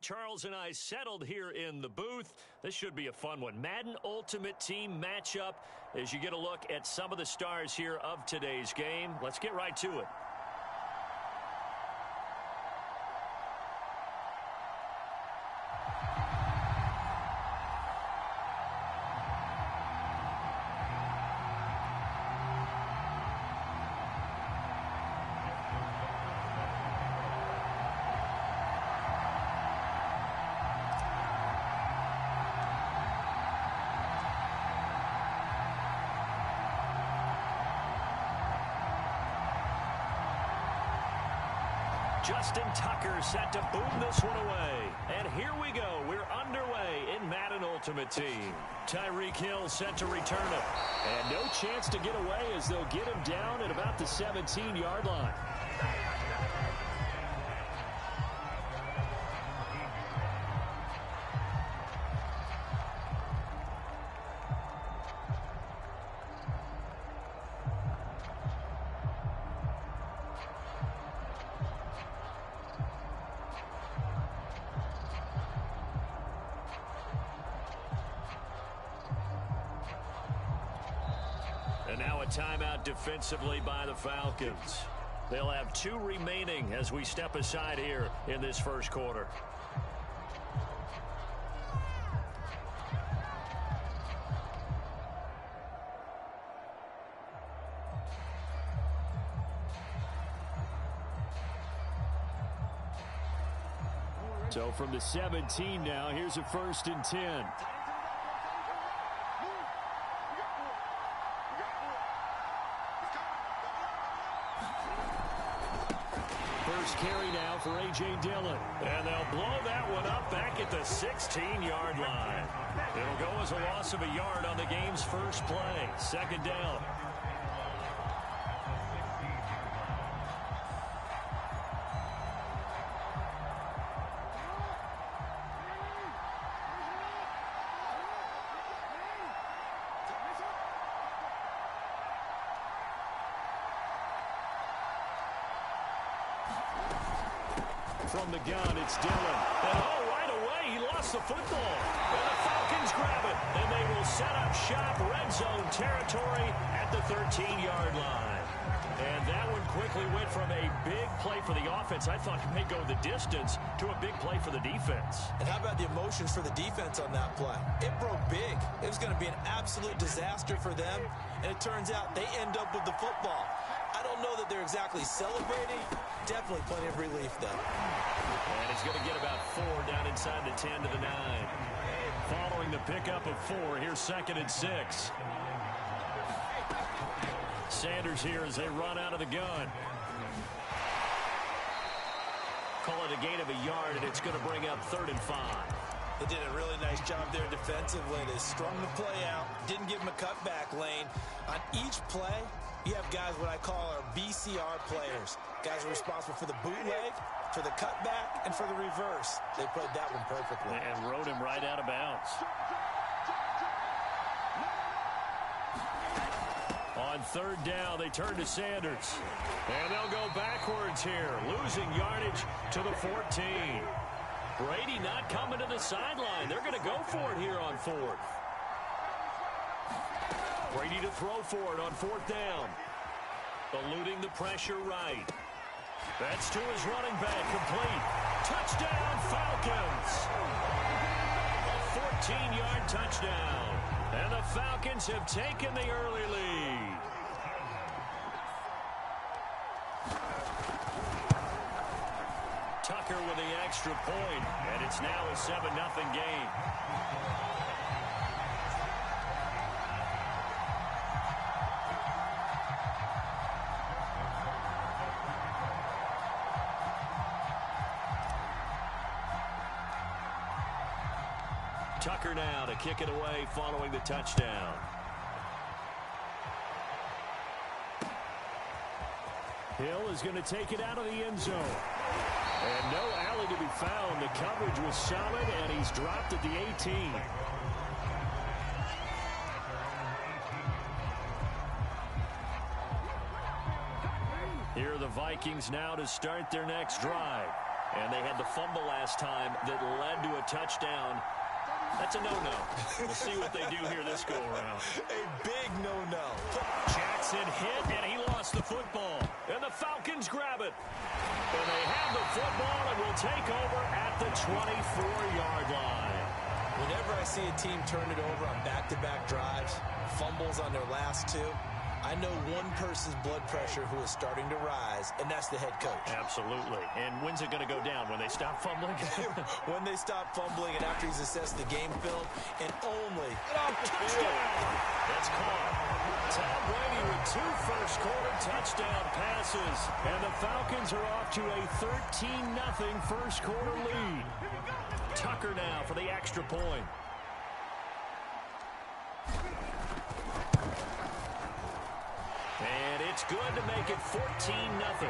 Charles and I settled here in the booth. This should be a fun one. Madden Ultimate Team matchup as you get a look at some of the stars here of today's game. Let's get right to it. Justin Tucker set to boom this one away. And here we go. We're underway in Madden Ultimate Team. Tyreek Hill set to return it. And no chance to get away as they'll get him down at about the 17-yard line. And now a timeout defensively by the Falcons. They'll have 2 remaining as we step aside here in this first quarter. So from the 17 now, here's a 1st and 10. First carry now for A.J. Dillon. And they'll blow that one up back at the 16-yard line. It'll go as a loss of a yard on the game's first play. 2nd down. From the gun, it's Dillon. And right away, he lost the football. And the Falcons grab it. And they will set up shop, red zone territory at the 13-yard line. And that one quickly went from a big play for the offense, I thought it may go the distance, to a big play for the defense. And how about the emotions for the defense on that play? It broke big. It was going to be an absolute disaster for them. And it turns out they end up with the football. I don't know that they're exactly celebrating. Definitely plenty of relief, though. And he's going to get about 4 down inside the 10 to the 9. Following the pickup of 4, here's 2nd and 6. Sanders here as they run out of the gun. Call it a gain of a yard, and it's going to bring up 3rd and 5. They did a really nice job there defensively. They strung the play out, didn't give him a cutback lane. On each play, you have guys what I call our BCR players. Guys are responsible for the bootleg, for the cutback, and for the reverse. They played that one perfectly. And rode him right out of bounds. On 3rd down, they turn to Sanders. And they'll go backwards here, losing yardage to the 14. Brady not coming to the sideline. They're going to go for it here on 4th. Brady to throw for it on 4th down. Eluding the pressure right. That's to his running back, complete. Touchdown, Falcons! A 14-yard touchdown. And the Falcons have taken the early lead. Tucker with the extra point, and it's now a 7-0 game. Tucker now to kick it away following the touchdown. Hill is going to take it out of the end zone. And no alley to be found. The coverage was solid, and he's dropped at the 18. Here are the Vikings now to start their next drive. And they had the fumble last time that led to a touchdown. That's a no-no. We'll see what they do here this go-around. A big no-no. Jackson hit, and he lost the football. And the Falcons grab it. And they have the football and will take over at the 24-yard line. Whenever I see a team turn it over on back-to-back drives, fumbles on their last two, I know one person's blood pressure who is starting to rise, and that's the head coach. Absolutely. And when's it going to go down? When they stop fumbling? When they stop fumbling and after he's assessed the game film, and only. Touchdown! That's caught. Tom Brady with 2 first-quarter touchdown passes. And the Falcons are off to a 13-0 first-quarter lead. Tucker now for the extra point. And it's good to make it 14-0.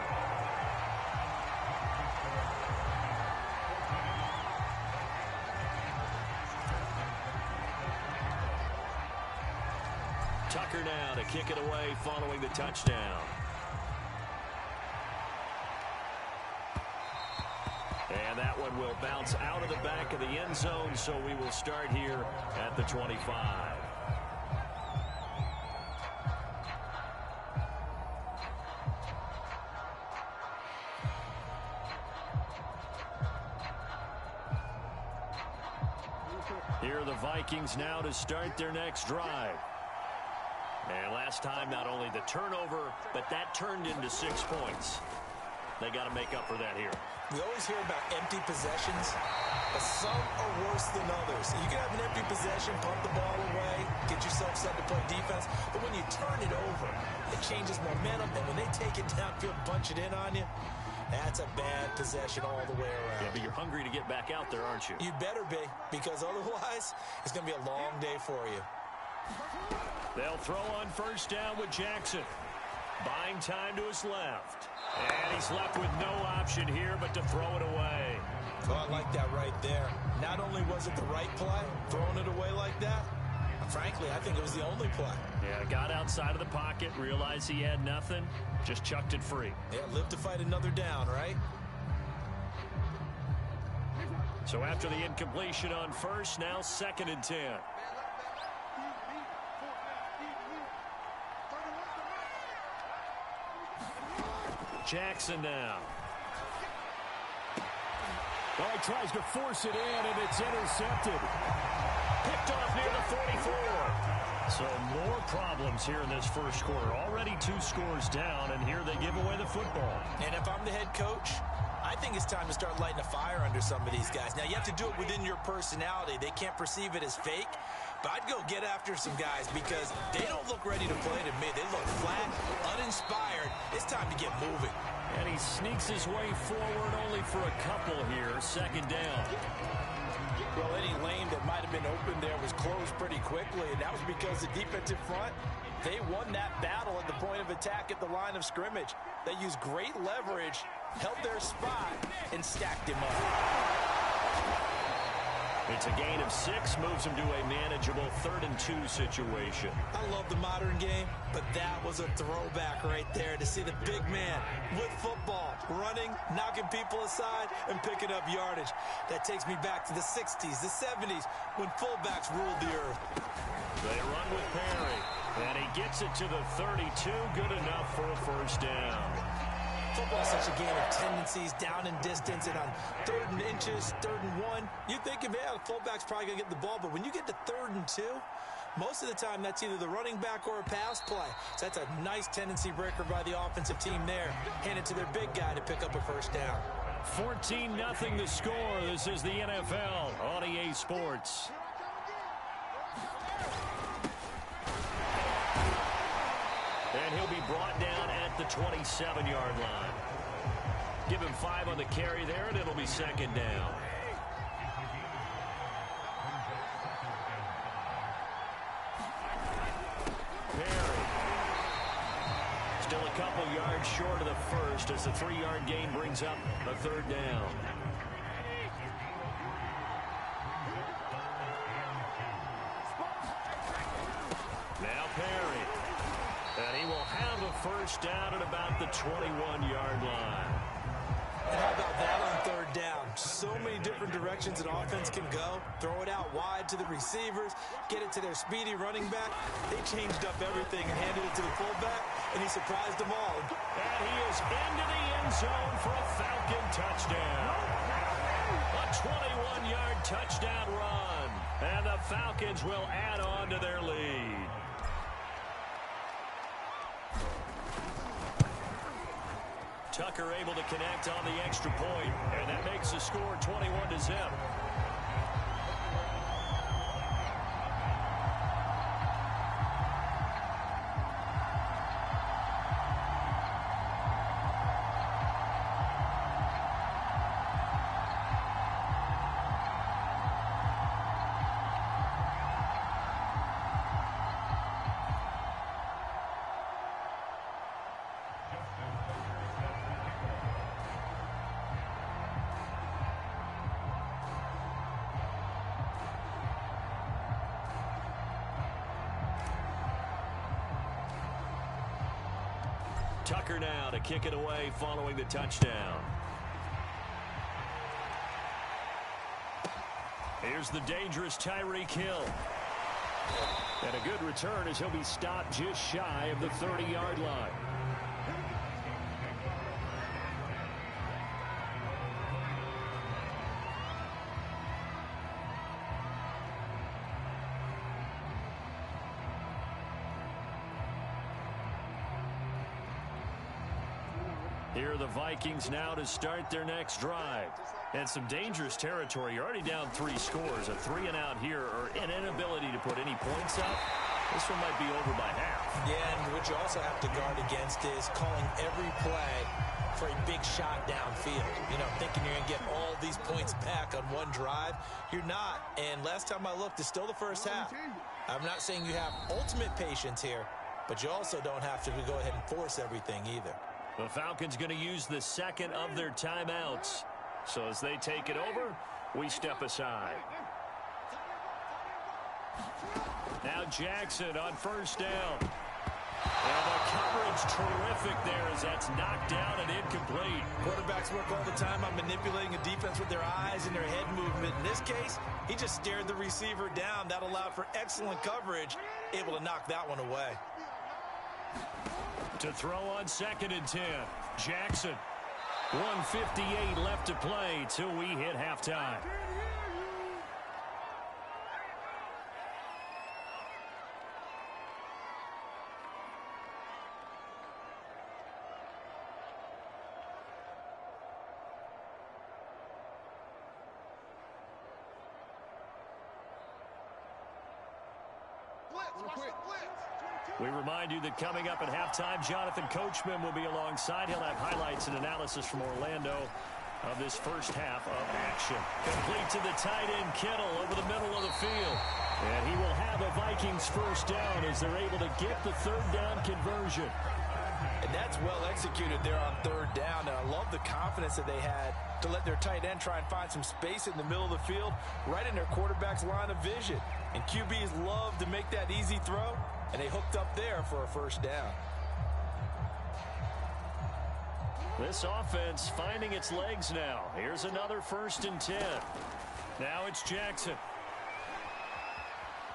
Tucker now to kick it away following the touchdown. And that one will bounce out of the back of the end zone, so we will start here at the 25. Here are the Vikings now to start their next drive. And last time, not only the turnover, but that turned into 6 points. They got to make up for that here. We always hear about empty possessions, but some are worse than others. You can have an empty possession, pump the ball away, get yourself set to play defense, but when you turn it over, it changes momentum, and when they take it downfield, punch it in on you, that's a bad possession all the way around. Yeah, but you're hungry to get back out there, aren't you? You better be, because otherwise, it's going to be a long day for you. They'll throw on first down with Jackson. Buying time to his left. And he's left with no option here but to throw it away. Oh, I like that right there. Not only was it the right play, throwing it away like that, frankly, I think it was the only play. Yeah, got outside of the pocket, realized he had nothing, just chucked it free. Yeah, live to fight another down, right? So after the incompletion on first, now 2nd and 10. Jackson now. Oh, he tries to force it in, and it's intercepted. Picked off near the 44. So more problems here in this first quarter. Already 2 scores down, and here they give away the football. And if I'm the head coach, I think it's time to start lighting a fire under some of these guys. Now, you have to do it within your personality. They can't perceive it as fake. But I'd go get after some guys because they don't look ready to play to me. They look flat, uninspired. It's time to get moving. And he sneaks his way forward only for a couple here. 2nd down. Well, any lane that might have been open there was closed pretty quickly, and that was because the defensive front, they won that battle at the point of attack at the line of scrimmage. They used great leverage, held their spot, and stacked him up. It's a gain of 6, moves him to a manageable 3rd and 2 situation. I love the modern game, but that was a throwback right there to see the big man with football, running, knocking people aside, and picking up yardage. That takes me back to the 60s, the 70s, when fullbacks ruled the earth. They run with Perry, and he gets it to the 32, good enough for a first down. Football is such a game of tendencies, down and distance, and on 3rd and inches, 3rd and 1, you think, yeah, the fullback's probably going to get the ball, but when you get to 3rd and 2, most of the time that's either the running back or a pass play. So that's a nice tendency breaker by the offensive team there. Hand it to their big guy to pick up a first down. 14-0 the score. This is the NFL on EA Sports. And he'll be brought down at the 27-yard line. Give him 5 on the carry there, and it'll be 2nd down. Perry. Still a couple yards short of the first as the 3-yard gain brings up a 3rd down. Now Perry. And he will have a first down at about the 21-yard line. And how about that on third down? So many different directions an offense can go. Throw it out wide to the receivers, get it to their speedy running back. They changed up everything and handed it to the fullback, and he surprised them all. And he is into the end zone for a Falcon touchdown. A 21-yard touchdown run. And the Falcons will add on to their lead. Tucker able to connect on the extra point, and that makes the score 21-0. Tucker now to kick it away following the touchdown. Here's the dangerous Tyreek Hill. And a good return as he'll be stopped just shy of the 30-yard line. Here are the Vikings now to start their next drive. And some dangerous territory. You're already down 3 scores. A 3-and-out here or an inability to put any points up. This one might be over by half. Yeah, and what you also have to guard against is calling every play for a big shot downfield. You know, thinking you're going to get all these points back on one drive. You're not. And last time I looked, it's still the first half. I'm not saying you have ultimate patience here, but you also don't have to go ahead and force everything either. The Falcons going to use the second of their timeouts. So as they take it over, we step aside. Now Jackson on first down. And the coverage terrific there as that's knocked down and incomplete. Quarterbacks work all the time on manipulating a defense with their eyes and their head movement. In this case, he just stared the receiver down. That allowed for excellent coverage, able to knock that one away. To throw on 2nd and 10. Jackson. 1:58 left to play till we hit halftime. We remind you that coming up at halftime, Jonathan Coachman will be alongside. He'll have highlights and analysis from Orlando of this first half of action. Complete to the tight end, Kittle, over the middle of the field. And he will have a Vikings first down as they're able to get the third down conversion. And that's well executed there on third down. And I love the confidence that they had to let their tight end try and find some space in the middle of the field, right in their quarterback's line of vision. And QBs love to make that easy throw, and they hooked up there for a first down. This offense finding its legs now. Here's another 1st and 10. Now it's Jackson.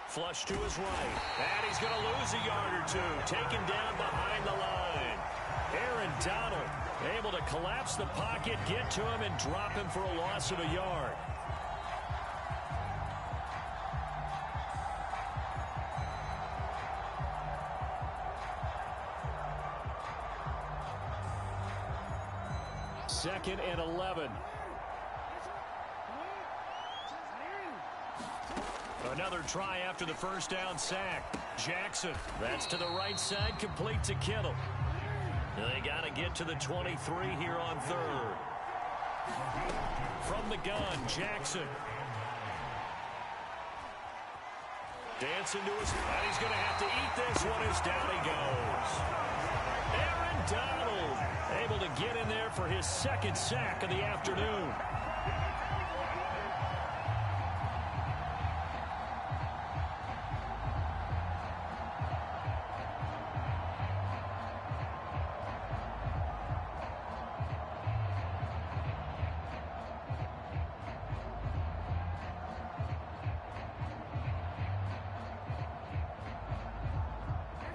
Flush to his right. And he's going to lose a yard or two. Taken down behind the line. Aaron Donald able to collapse the pocket, get to him, and drop him for a loss of a yard. Second and 11. Another try after the first down sack. Jackson, that's to the right side, complete to Kittle. They got to get to the 23 here on third. From the gun, Jackson. Dancing to his, and he's going to have to eat this one as down he goes. Aaron Donald able to get in there for his second sack of the afternoon.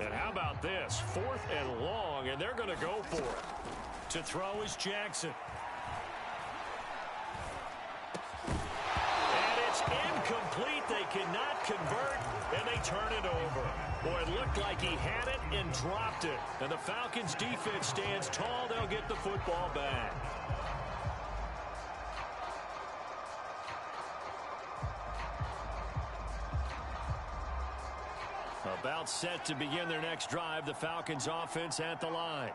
And how about this? 4th and long, and they're going to go for it. To throw is Jackson. And it's incomplete. They cannot convert, and they turn it over. Boy, it looked like he had it and dropped it. And the Falcons' defense stands tall. They'll get the football back. About set to begin their next drive, the Falcons offense at the line.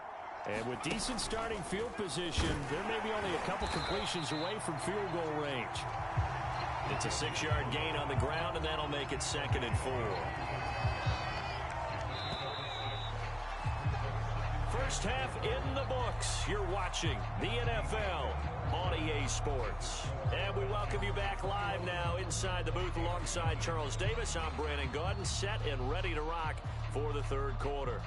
And with decent starting field position, there may be only a couple completions away from field goal range. It's a 6-yard gain on the ground, and that'll make it 2nd and 4. First half in the books. You're watching the NFL on EA Sports. And we welcome you back live now inside the booth alongside Charles Davis. I'm Brandon Gaudin, set and ready to rock for the 3rd quarter.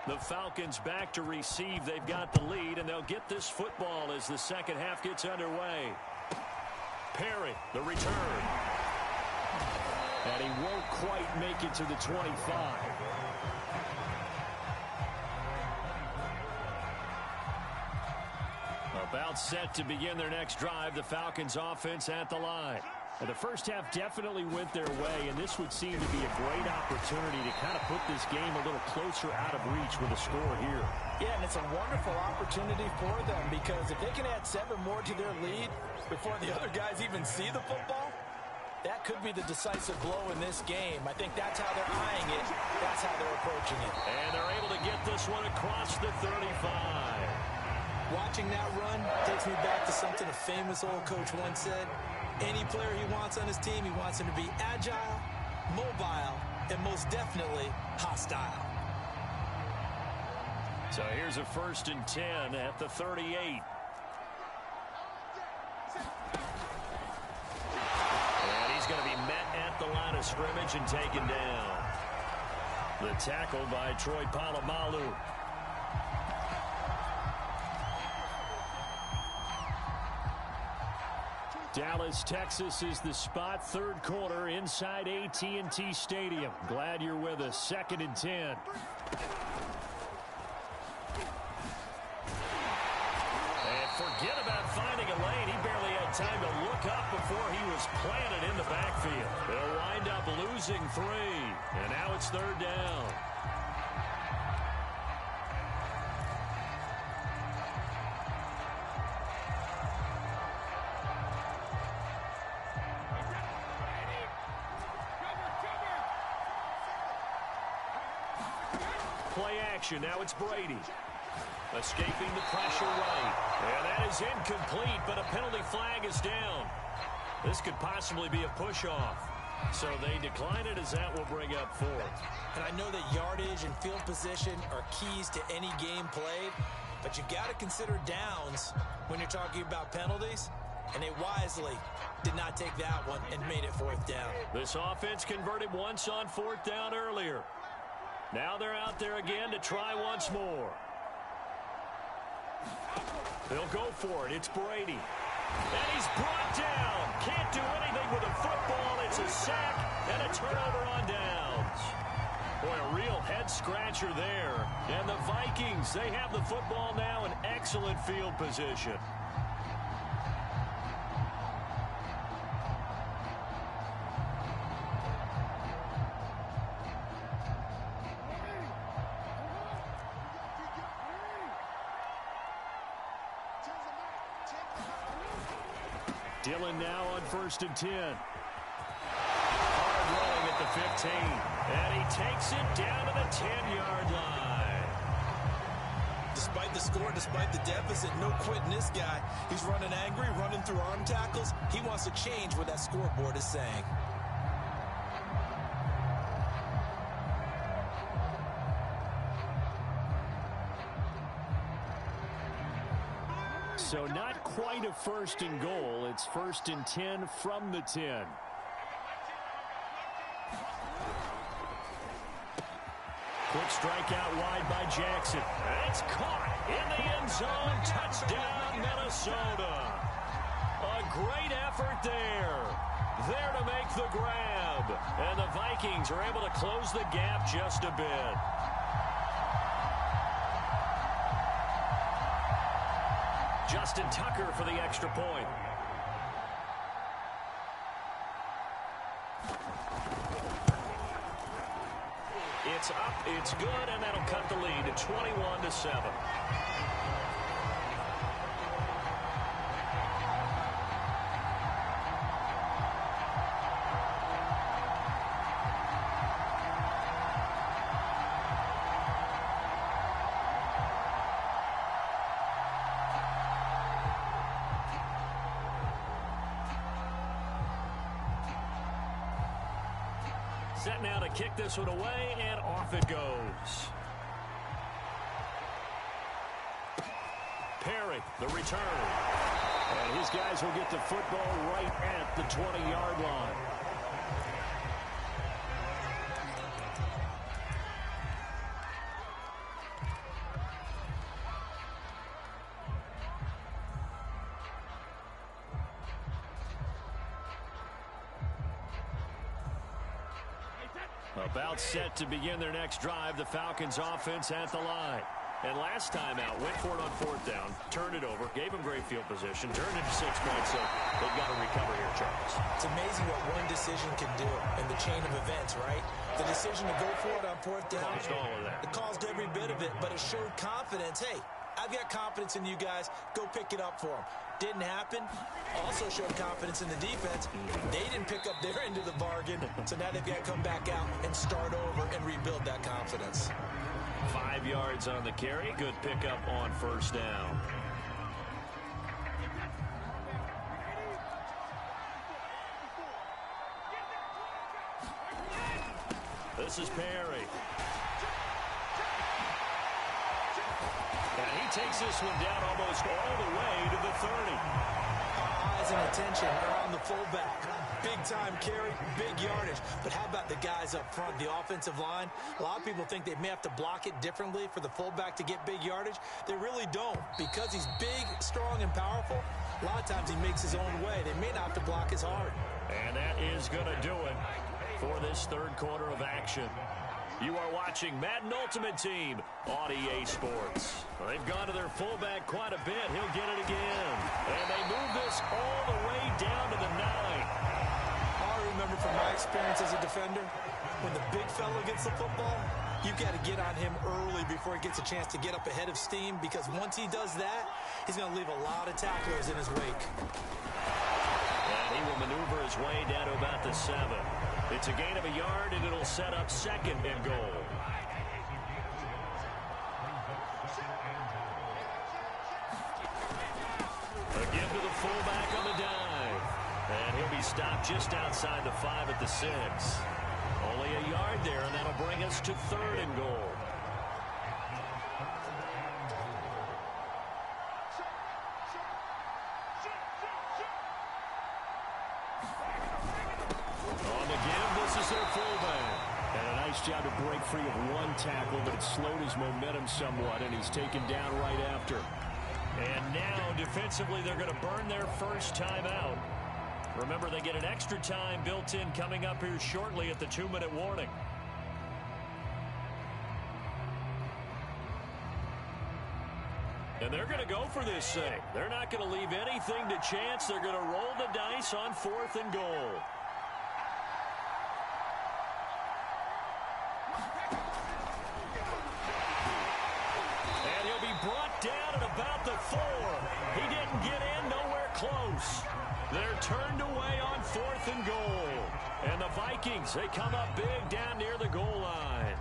The Falcons back to receive. They've got the lead, and they'll get this football as the second half gets underway. Perry, the return. And he won't quite make it to the 25. About set to begin their next drive, the Falcons offense at the line. And the first half definitely went their way, and this would seem to be a great opportunity to kind of put this game a little closer out of reach with a score here. Yeah, and it's a wonderful opportunity for them because if they can add 7 more to their lead before the other guys even see the football, that could be the decisive blow in this game. I think that's how they're eyeing it. That's how they're approaching it. And they're able to get this one across the 35. Watching that run takes me back to something a famous old coach once said. Any player he wants on his team, he wants him to be agile, mobile, and most definitely hostile. So here's a 1st and 10 at the 38. And he's going to be met at the line of scrimmage and taken down. The tackle by Troy Polamalu. Dallas, Texas is the spot. 3rd quarter inside AT&T Stadium. Glad you're with us. 2nd and 10. And forget about finding a lane. He barely had time to look up before he was planted in the backfield. They'll wind up losing 3. And now it's 3rd down. Play action. Now it's Brady. Escaping the pressure right. And that is incomplete, but a penalty flag is down. This could possibly be a push-off. So they decline it as that will bring up 4th. And I know that yardage and field position are keys to any game played, but you got to consider downs when you're talking about penalties. And they wisely did not take that one and made it 4th down. This offense converted once on 4th down earlier. Now they're out there again to try once more. They'll go for it. It's Brady. And he's brought down. Can't do anything with a football. It's a sack and a turnover on downs. Boy, a real head-scratcher there. And the Vikings, they have the football now in excellent field position. Dillon now on 1st and 10. Hard rolling at the 15. And he takes it down to the 10-yard line. Despite the score, despite the deficit, no quitting this guy. He's running angry, running through arm tackles. He wants to change what that scoreboard is saying. So not quite a 1st and goal. It's 1st and 10 from the 10. Quick strike out wide by Jackson. It's caught in the end zone. Touchdown, Minnesota. A great effort there. There to make the grab. And the Vikings are able to close the gap just a bit. Justin Tucker for the extra point. It's up, it's good, and that'll cut the lead to 21-7. Set now to kick this one away, and off it goes. Perry, the return. And his guys will get the football right at the 20-yard line. About set to begin their next drive, the Falcons offense at the line. And last time out, went for it on 4th down, turned it over, gave them great field position, turned into 6 points, so they've got to recover here, Charles. It's amazing what one decision can do in the chain of events, right? The decision to go for it on 4th down. Caused all of that. It caused every bit of it, but it showed confidence. Hey, I've got confidence in you guys. Go pick it up for them. Didn't happen. Also showed confidence in the defense. They didn't pick up their end of the bargain, so now they've got to come back out and start over and rebuild that confidence. 5 yards on the carry. Good pickup on 1st down. This is Perry. And he takes this one down almost all the way to the 30. Eyes and attention are on the fullback. Big-time carry, big yardage. But how about the guys up front, the offensive line? A lot of people think they may have to block it differently for the fullback to get big yardage. They really don't. Because he's big, strong, and powerful, a lot of times he makes his own way. They may not have to block as hard. And that is going to do it for this 3rd quarter of action. You are watching Madden Ultimate Team on EA Sports. They've gone to their fullback quite a bit. He'll get it again. And they move this all the way down to the 9. I remember from my experience as a defender, when the big fella gets the football, you've got to get on him early before he gets a chance to get up ahead of steam, because once he does that, he's going to leave a lot of tacklers in his wake. And he will maneuver his way down to about the 7. It's a gain of a yard, and it'll set up 2nd and goal. Again to the fullback on the dive. And he'll be stopped just outside the 5 at the 6. Only a yard there, and that'll bring us to 3rd and goal. On the give, this is their fullback. And a nice job to break free of one tackle, but it slowed his momentum somewhat, and he's taken down right after. And now, defensively, they're going to burn their first time out. Remember, they get an extra time built in coming up here shortly at the 2-minute warning. And they're going to go for this thing. They're not going to leave anything to chance. They're going to roll the dice on 4th and goal. And he'll be brought down at about the 4. He didn't get in, nowhere close. They're turned away on 4th and goal. And the Vikings, they come up big down near the goal line.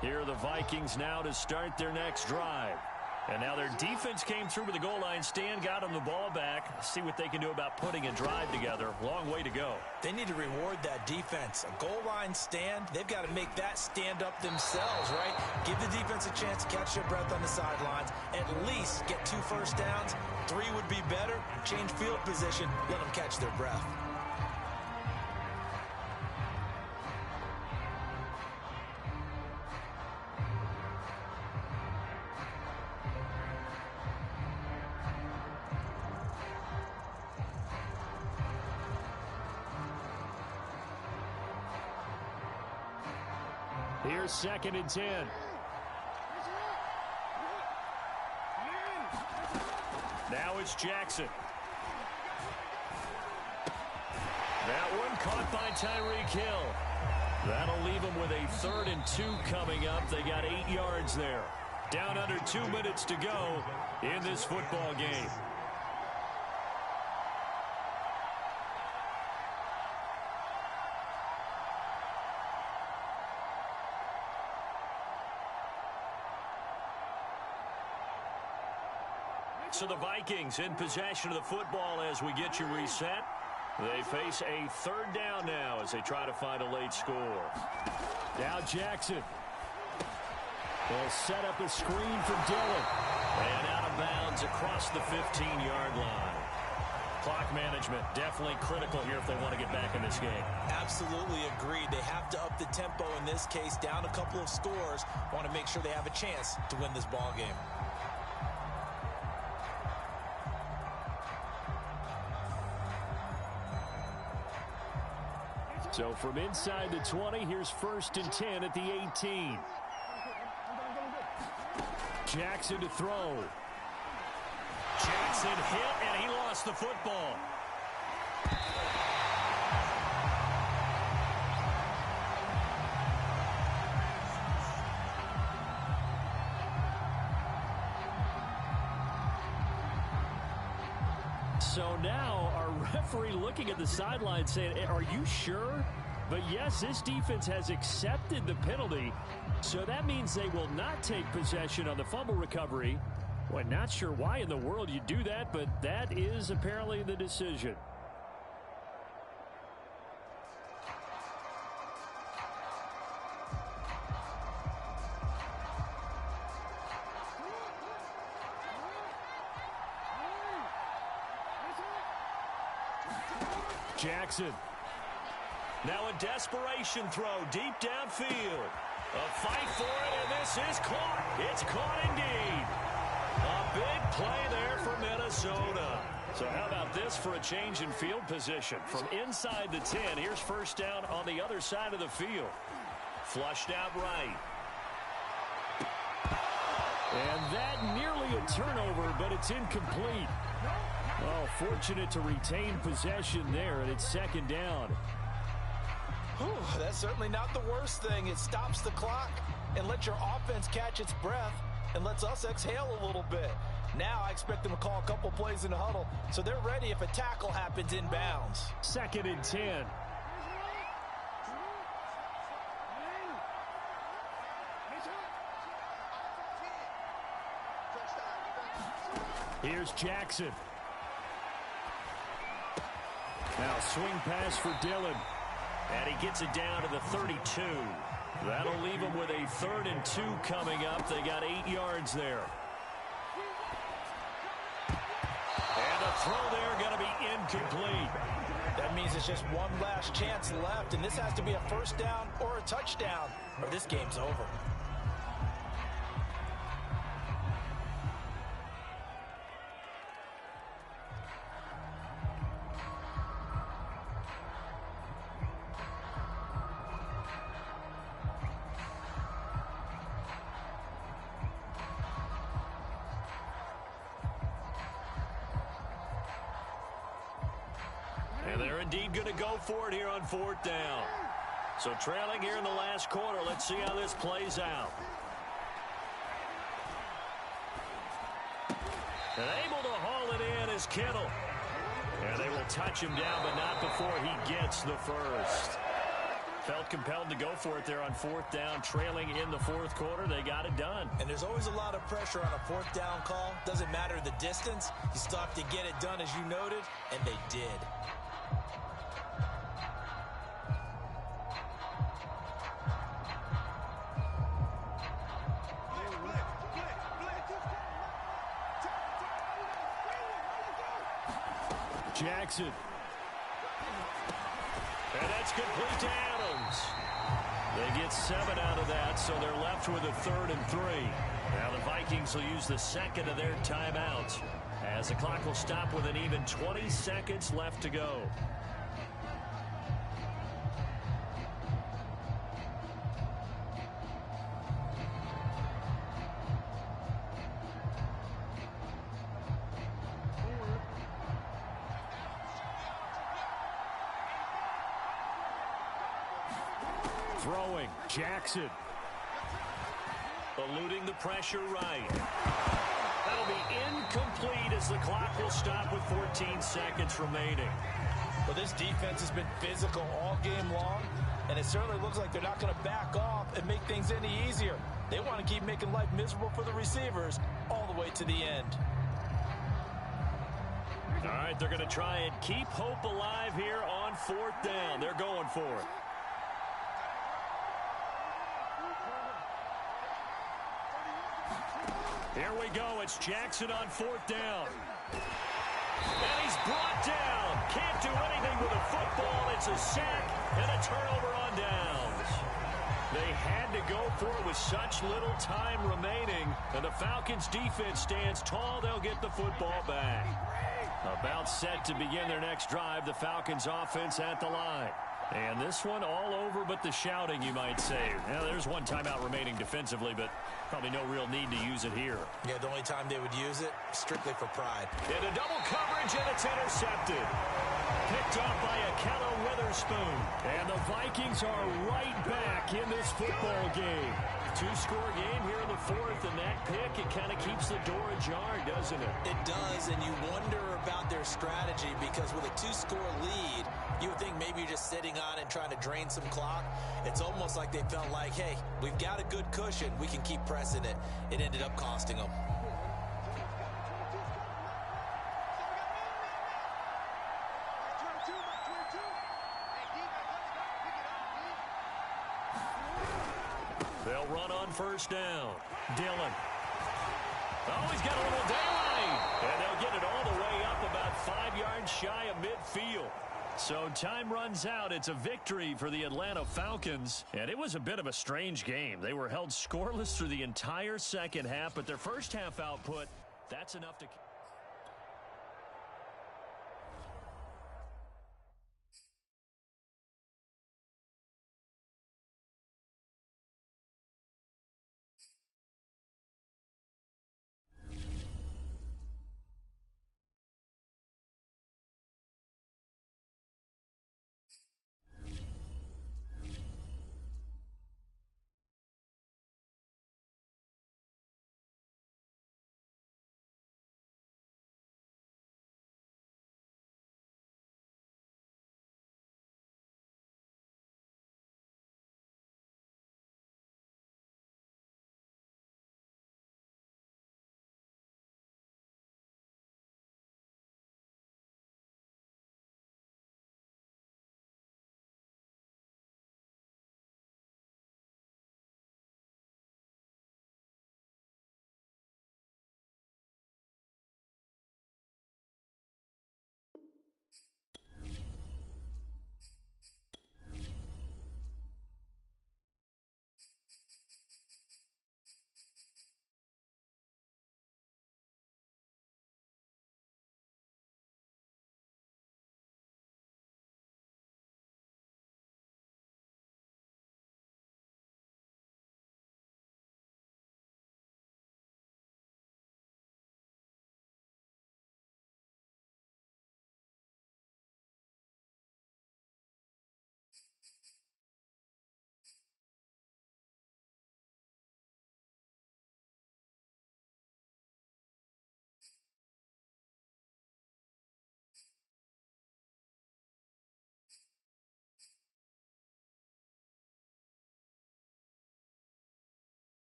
Here are the Vikings now to start their next drive. And now their defense came through with the goal line stand, got them the ball back. Let's see what they can do about putting a drive together. Long way to go. They need to reward that defense. A goal line stand, they've got to make that stand up themselves, right? Give the defense a chance to catch their breath on the sidelines. At least get 2 first downs. 3 would be better. Change field position. Let them catch their breath. Here's 2nd and 10. Now it's Jackson. That one caught by Tyreek Hill. That'll leave them with a 3rd and 2 coming up. They got 8 yards there. Down under 2 minutes to go in this football game. So the Vikings in possession of the football as we get you reset. They face a 3rd down now as they try to find a late score. Now Jackson. They'll set up a screen for Dillon. And out of bounds across the 15-yard line. Clock management definitely critical here if they want to get back in this game. Absolutely agreed. They have to up the tempo in this case. Down a couple of scores. Want to make sure they have a chance to win this ball game. So from inside the 20, here's 1st and 10 at the 18. Jackson to throw. Jackson hit, and he lost the football. So now our referee looking at the sideline saying, are you sure? But yes, this defense has accepted the penalty. So that means they will not take possession on the fumble recovery. Well, not sure why in the world you do that, but that is apparently the decision. Jackson. Now a desperation throw deep downfield. A fight for it, and this is caught. It's caught indeed. A big play there for Minnesota. So how about this for a change in field position? From inside the 10, here's 1st down on the other side of the field. Flushed out right. And that nearly a turnover, but it's incomplete. Oh, fortunate to retain possession there, and it's 2nd down. Whew, that's certainly not the worst thing. It stops the clock and lets your offense catch its breath and lets us exhale a little bit. Now I expect them to call a couple plays in the huddle, so they're ready if a tackle happens inbounds. 2nd and 10. Here's Jackson. Now swing pass for Dillon. And he gets it down to the 32. That'll leave him with a 3rd and 2 coming up. They got 8 yards there. And the throw there going to be incomplete. That means it's just one last chance left, and this has to be a 1st down or a touchdown, or this game's over. And they're indeed going to go for it here on 4th down. So trailing here in the last quarter. Let's see how this plays out. And able to haul it in is Kittle. And they will touch him down, but not before he gets the 1st. Felt compelled to go for it there on fourth down, trailing in the fourth quarter. They got it done. And there's always a lot of pressure on a fourth down call. Doesn't matter the distance. You still have to get it done, as you noted, and they did. Jackson. And that's complete to Adams. They get 7 out of that, so they're left with a 3rd and 3. Now the Vikings will use the second of their timeouts as the clock will stop with an even 20 seconds left to go. Throwing, Jackson. Eluding the pressure right. That'll be incomplete as the clock will stop with 14 seconds remaining. Well, this defense has been physical all game long, and it certainly looks like they're not going to back off and make things any easier. They want to keep making life miserable for the receivers all the way to the end. All right, they're going to try and keep hope alive here on fourth down. They're going for it. Here we go. It's Jackson on fourth down. And he's brought down. Can't do anything with a football. It's a sack and a turnover on downs. They had to go for it with such little time remaining. And the Falcons defense stands tall. They'll get the football back. About set to begin their next drive. The Falcons offense at the line. And this one all over but the shouting, you might say. Now, there's one timeout remaining defensively, but probably no real need to use it here. Yeah, the only time they would use it, strictly for pride. Into double coverage, and it's intercepted. Picked off by Ahkello Witherspoon. And the Vikings are right back in this football game. Two-score game here in the fourth, and that pick, it kind of keeps the door ajar, doesn't it? It does, and you wonder about their strategy because with a two-score lead, you would think maybe you're just sitting on it trying to drain some clock. It's almost like they felt like, hey, we've got a good cushion. We can keep pressing it. It ended up costing them. They'll run on first down. Dillon. Oh, he's got a little daylight. And they'll get it all the way up about 5 yards shy of midfield. So time runs out. It's a victory for the Atlanta Falcons. And it was a bit of a strange game. They were held scoreless through the entire second half, but their first half output, that's enough to...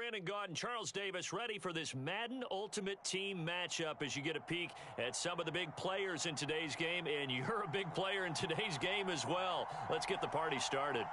Brandon Gaudin, Charles Davis, ready for this Madden Ultimate Team matchup as you get a peek at some of the big players in today's game, and you're a big player in today's game as well. Let's get the party started.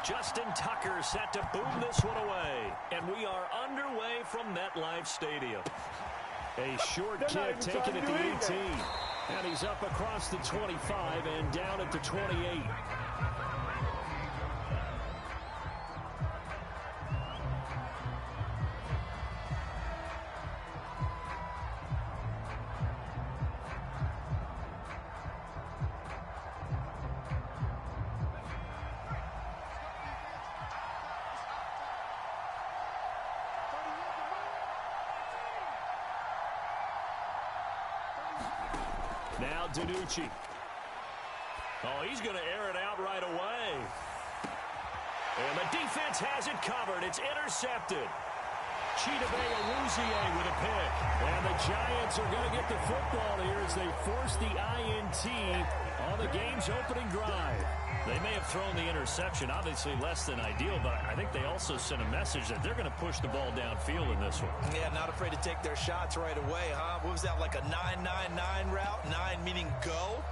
Justin Tucker set to boom this one away. And we are underway from MetLife Stadium. A short kick taken at the 18. And he's up across the 25 and down at the 28. Now DiNucci. Oh, he's going to air it out right away. And the defense has it covered. It's intercepted. Chidobe Awuzie with a pick. And the Giants are going to get the football here as they force the INT on the game's opening drive. They may have thrown the interception, obviously less than ideal, but I think they also sent a message that they're going to push the ball downfield in this one. Yeah, not afraid to take their shots right away, huh? What was that, like a 9-9-9 route? 9 meaning go?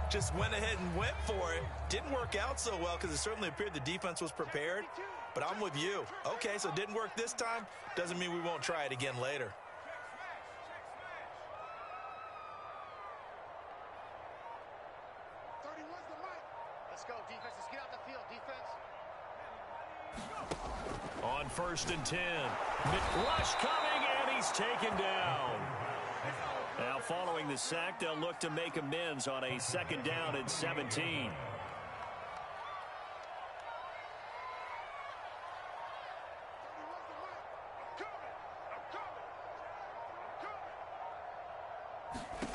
Just went ahead and went for it. Didn't work out so well because it certainly appeared the defense was prepared, but I'm with you. Okay, so it didn't work this time. Doesn't mean we won't try it again later. On 1st and 10. McRush coming, and he's taken down. Now, following the sack, they'll look to make amends on a 2nd down and 17.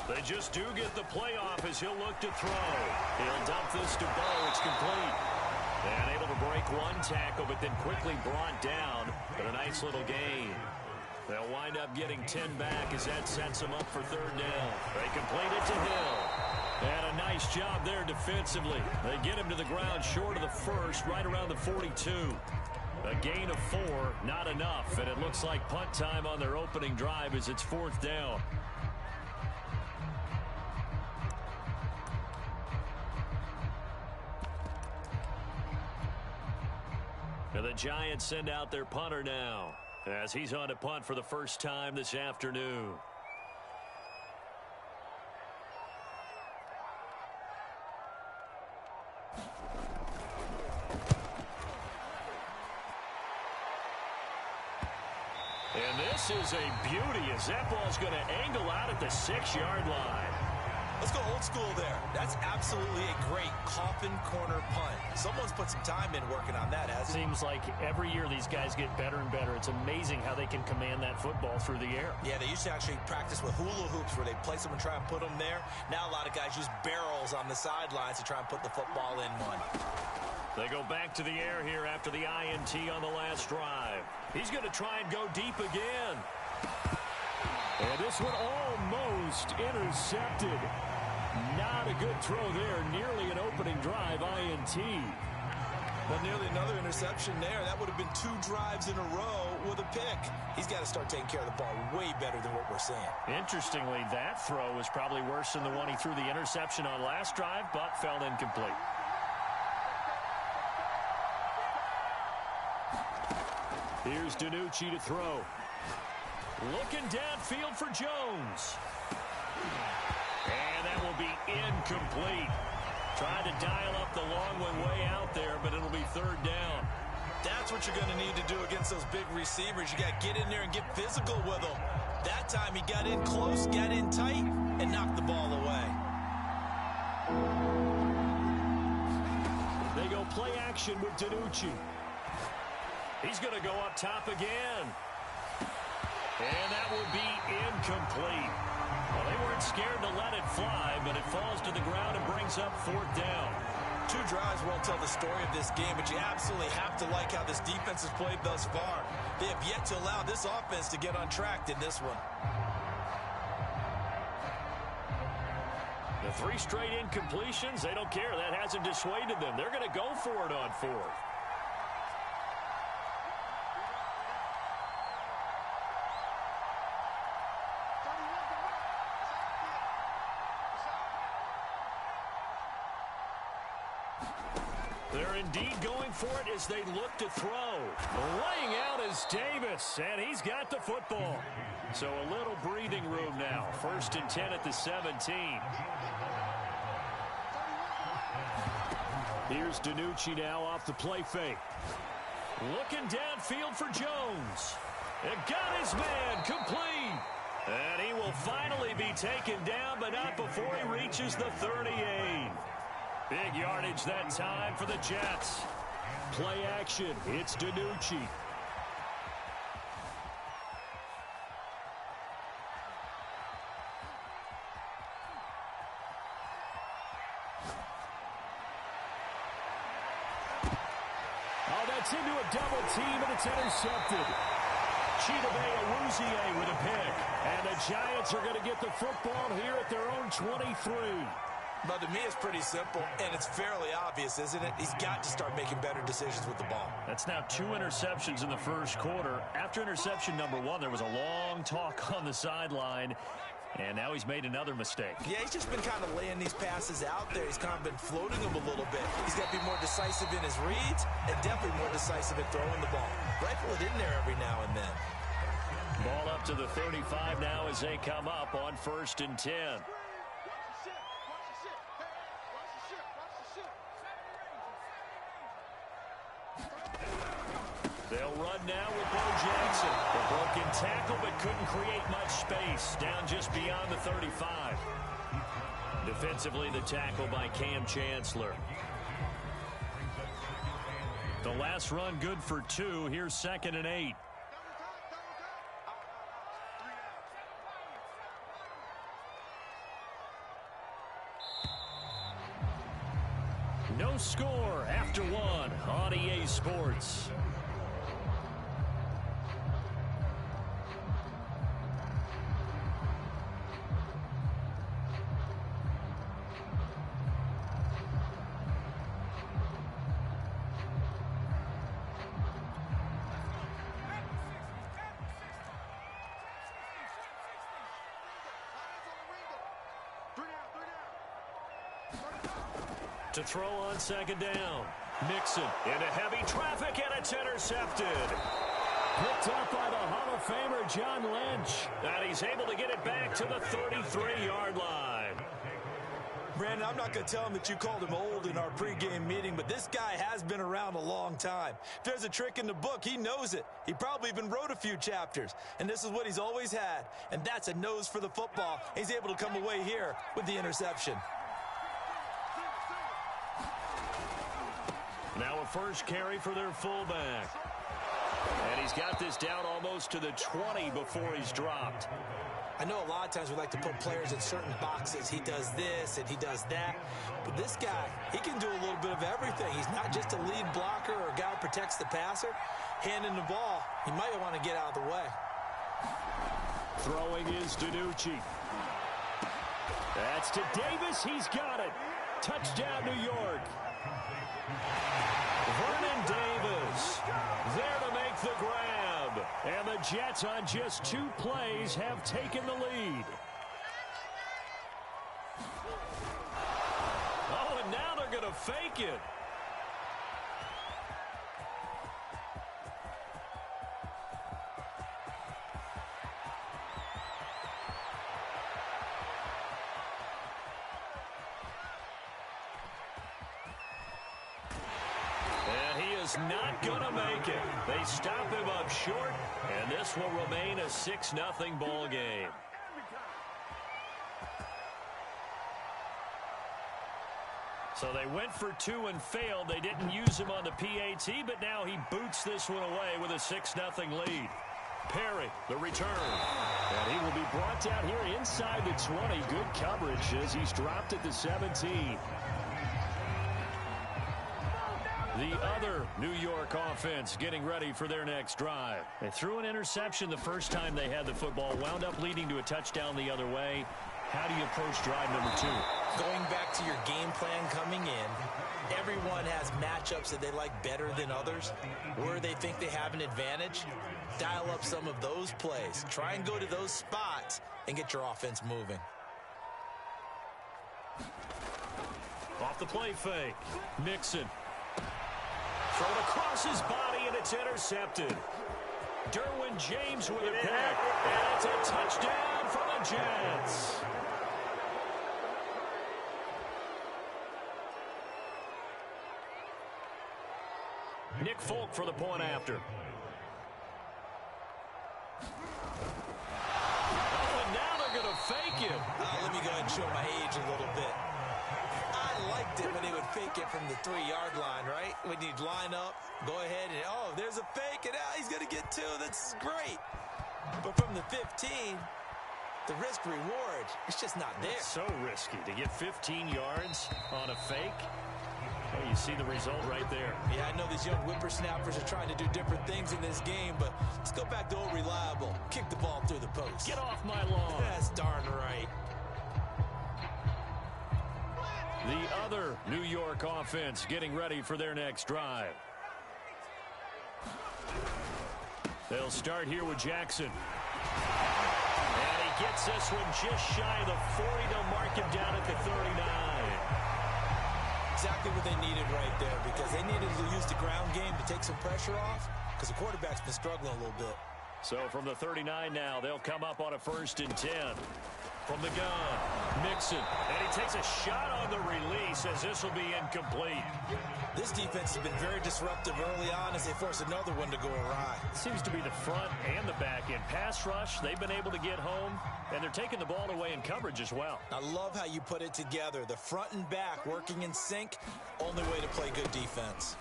They just do get the playoff as he'll look to throw. He'll dump this to Bo. It's complete. And able to break one tackle, but then quickly brought down. But a nice little gain. They'll wind up getting 10 back as that sets them up for 3rd down. They complete it to Hill. And a nice job there defensively. They get him to the ground short of the 1st, right around the 42. A gain of 4, not enough. And it looks like punt time on their opening drive as it's 4th down. And the Giants send out their punter now as he's on to punt for the first time this afternoon. And this is a beauty as that ball's going to angle out at the 6-yard line. Let's go old school there. That's absolutely a great coffin corner punt. Someone's put some time in working on that, hasn't it? Seems like every year these guys get better and better. It's amazing how they can command that football through the air. Yeah, they used to actually practice with hula hoops where they place them and try and put them there. Now a lot of guys use barrels on the sidelines to try and put the football in one. They go back to the air here after the INT on the last drive. He's going to try and go deep again. And this one almost intercepted. Not a good throw there. Nearly an opening drive INT. Well, nearly another interception there. That would have been 2 drives in a row with a pick. He's got to start taking care of the ball way better than what we're seeing. Interestingly, that throw was probably worse than the one he threw the interception on last drive, but fell incomplete. Here's DiNucci to throw. Looking downfield for Jones. And that will be incomplete. Tried to dial up the long one way out there, but it'll be 3rd down. That's what you're going to need to do against those big receivers. You got to get in there and get physical with them. That time he got in close, got in tight, and knocked the ball away. They go play action with DiNucci. He's going to go up top again. And that will be incomplete. Well, they weren't scared to let it fly, but it falls to the ground and brings up 4th down. 2 drives won't tell the story of this game, but you absolutely have to like how this defense has played thus far. They have yet to allow this offense to get untracked in this one. The 3 straight incompletions, they don't care. That hasn't dissuaded them. They're going to go for it on 4th. They're indeed going for it as they look to throw. Laying out is Davis, and he's got the football. So a little breathing room now. 1st and 10 at the 17. Here's DiNucci now off the play fake. Looking downfield for Jones. It got his man complete. And he will finally be taken down, but not before he reaches the 38. Big yardage that time for the Jets. Play action. It's DiNucci. Oh, that's into a double team, and it's intercepted. Chidobe Awuzie with a pick. And the Giants are going to get the football here at their own 23. But to me, it's pretty simple, and it's fairly obvious, isn't it? He's got to start making better decisions with the ball. That's now 2 interceptions in the first quarter. After interception number 1, there was a long talk on the sideline, and now he's made another mistake. Yeah, he's just been kind of laying these passes out there. He's kind of been floating them a little bit. He's got to be more decisive in his reads and definitely more decisive in throwing the ball. Rifle it in there every now and then. Ball up to the 35 now as they come up on 1st and 10. They'll run now with Bo Jackson. The broken tackle, but couldn't create much space. Down just beyond the 35. Defensively, the tackle by Cam Chancellor. The last run good for 2. Here's 2nd and 8. No score after 1 on EA Sports. To throw on 2nd down. Mixon into heavy traffic, and it's intercepted. Picked up by the Hall of Famer John Lynch. And he's able to get it back to the 33-yard line. Brandon, I'm not going to tell him that you called him old in our pregame meeting, but this guy has been around a long time. If there's a trick in the book, he knows it. He probably even wrote a few chapters. And this is what he's always had. And that's a nose for the football. He's able to come away here with the interception. Now a first carry for their fullback. And he's got this down almost to the 20 before he's dropped. I know a lot of times we like to put players in certain boxes. He does this and he does that. But this guy, he can do a little bit of everything. He's not just a lead blocker or a guy who protects the passer. Handing the ball, he might want to get out of the way. Throwing is DiNucci. That's to Davis. He's got it. Touchdown, New York. Vernon Davis there to make the grab. And the Jets on just 2 plays have taken the lead. Oh, and now they're going to fake it. Not gonna make it. They stop him up short, and this will remain a 6-0 ball game. So they went for 2 and failed. They didn't use him on the PAT, but now he boots this one away with a 6-0 lead. Perry, the return. And he will be brought down here inside the 20. Good coverage as he's dropped at the 17. The other New York offense getting ready for their next drive. They threw an interception the first time they had the football, wound up leading to a touchdown the other way. How do you approach drive number 2? Going back to your game plan coming in, everyone has matchups that they like better than others. Where they think they have an advantage, dial up some of those plays. Try and go to those spots and get your offense moving. Off the play fake. Mixon. Thrown across his body, and it's intercepted. Derwin James with a pick. And it's a touchdown for the Jets. Nick Folk for the point after. Oh, and now they're going to fake it. Let me go ahead and show my age a little bit. I liked it when they would fake it from the 3-yard line, right? When you'd line up, go ahead and, oh, there's a fake, and he's going to get 2. That's great. But from the 15, the risk-reward, it's just not there. It's so risky to get 15 yards on a fake. Well, you see the result right there. Yeah, I know these young whippersnappers are trying to do different things in this game, but let's go back to old reliable. Kick the ball through the post. Get off my lawn. That's darn right. The other New York offense getting ready for their next drive. They'll start here with Jackson. And he gets this one just shy of the 40. They'll mark him down at the 39. Exactly what they needed right there, because they needed to use the ground game to take some pressure off, because the quarterback's been struggling a little bit. So from the 39 now, they'll come up on a 1st and 10. From the gun, Mixon, and he takes a shot on the release as this will be incomplete. This defense has been very disruptive early on as they force another one to go awry. It seems to be the front and the back end. Pass rush, they've been able to get home, and they're taking the ball away in coverage as well. I love how you put it together. The front and back working in sync, only way to play good defense.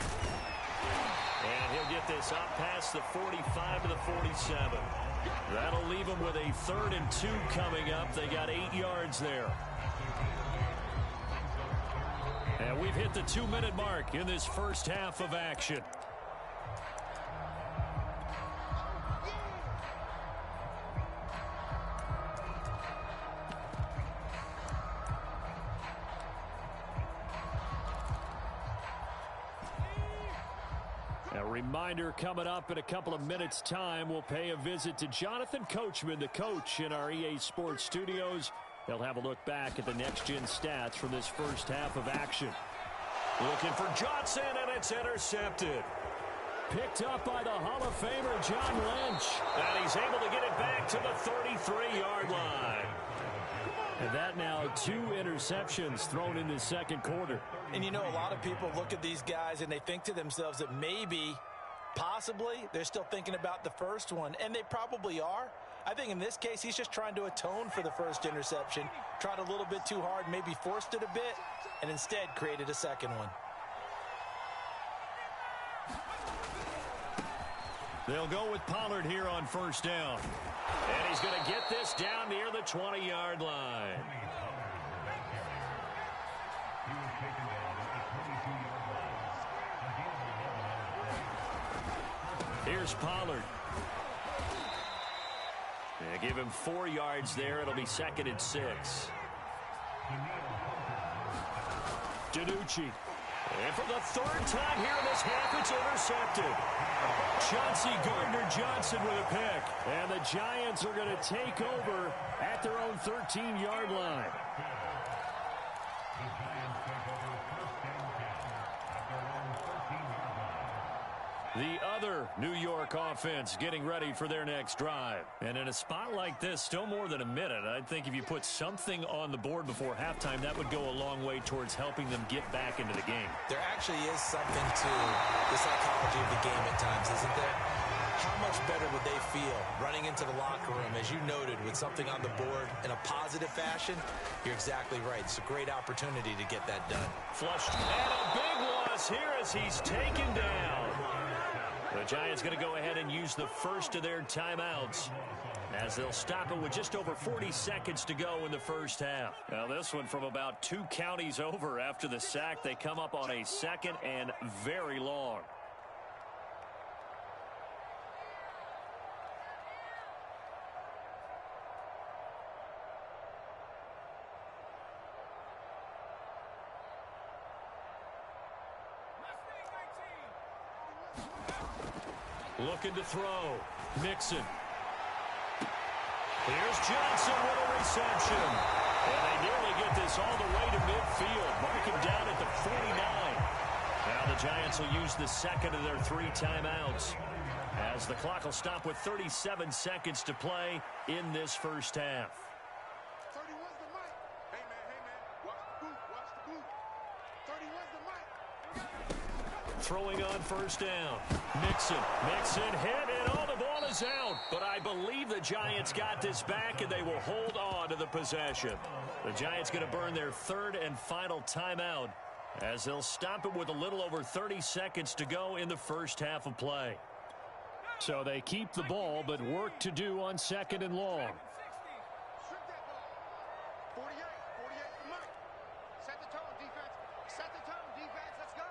And he'll get this up past the 45 to the 47. That'll leave them with a 3rd and 2 coming up. They got 8 yards there. And we've hit the 2-minute mark in this first half of action. A reminder coming up in a couple of minutes' time, we'll pay a visit to Jonathan Coachman, the coach in our EA Sports studios. They'll have a look back at the next-gen stats from this first half of action. Looking for Johnson, and it's intercepted. Picked up by the Hall of Famer, John Lynch. And he's able to get it back to the 33-yard line. And that now 2 interceptions thrown in the second quarter. And you know, a lot of people look at these guys and they think to themselves that maybe, possibly, they're still thinking about the first one. And they probably are. I think in this case, he's just trying to atone for the first interception. Tried a little bit too hard, maybe forced it a bit, and instead created a second one. They'll go with Pollard here on 1st down. And he's going to get this down near the 20-yard line. Here's Pollard. Yeah, give him 4 yards there. It'll be 2nd and 6. DiNucci. And for the 3rd time here in this half, it's intercepted. Chauncey Gardner-Johnson with a pick. And the Giants are going to take over at their own 13-yard line. The other New York offense getting ready for their next drive. And in a spot like this, still more than a minute, I think if you put something on the board before halftime, that would go a long way towards helping them get back into the game. There actually is something to the psychology of the game at times, isn't there? How much better would they feel running into the locker room, as you noted, with something on the board in a positive fashion? You're exactly right. It's a great opportunity to get that done. Flushed. And a big loss here as he's taken down. The Giants going to go ahead and use the first of their timeouts as they'll stop it with just over 40 seconds to go in the first half. Now this one from about 2 counties over after the sack. They come up on a second and very long. Looking to throw. Mixon. Here's Johnson with a reception. And they nearly get this all the way to midfield. Mark him down at the 49. Now the Giants will use the second of their 3 timeouts as the clock will stop with 37 seconds to play in this first half. 31's the mic. Hey, man. Watch the boot. 31's the mic. Throwing on first down. Mixon hit, and the ball is out. But I believe the Giants got this back, and they will hold on to the possession. The Giants going to burn their 3rd and final timeout as they'll stop it with a little over 30 seconds to go in the first half of play. So they keep the ball, but work to do on 2nd and long. Strip that ball. 48 the mic. Set the tone, defense. Set the tone, defense. Let's go.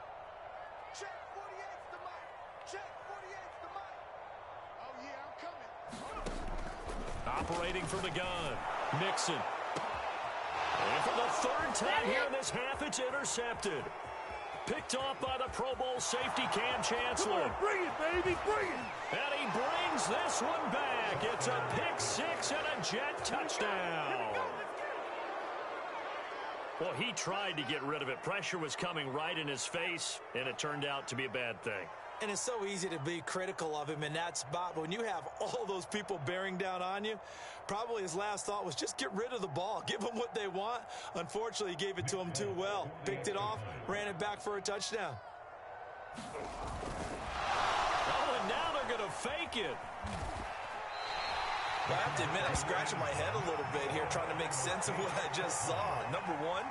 Check 48's the mic. Check 48's the mic. Oh, yeah, I'm coming. Operating from the gun. Mixon. And for the 3rd time here in this half, it's intercepted. Picked off by the Pro Bowl safety Cam Chancellor. Come on, bring it, baby, bring it. And he brings this one back. It's a pick 6 and a Jet touchdown. Well, he tried to get rid of it. Pressure was coming right in his face, and it turned out to be a bad thing. And it's so easy to be critical of him in that spot, but when you have all those people bearing down on you, probably his last thought was just get rid of the ball. Give them what they want. Unfortunately, he gave it to them too well. Picked it off, ran it back for a touchdown. Oh, and now they're going to fake it. Well, I have to admit, I'm scratching my head a little bit here trying to make sense of what I just saw. Number 1,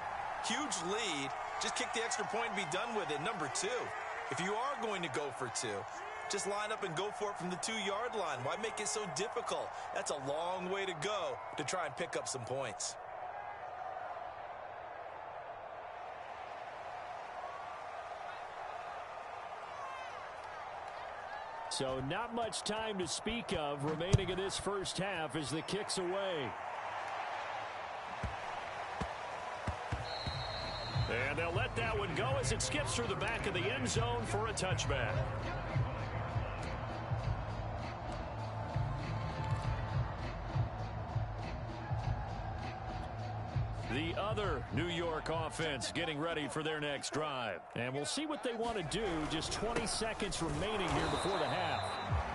huge lead. Just kick the extra point and be done with it. Number 2, if you are going to go for 2, just line up and go for it from the 2-yard line. Why make it so difficult? That's a long way to go to try and pick up some points. So not much time to speak of remaining in this first half as the kick's away. And they'll let that one go as it skips through the back of the end zone for a touchback. The other New York offense getting ready for their next drive. And we'll see what they want to do. Just 20 seconds remaining here before the half.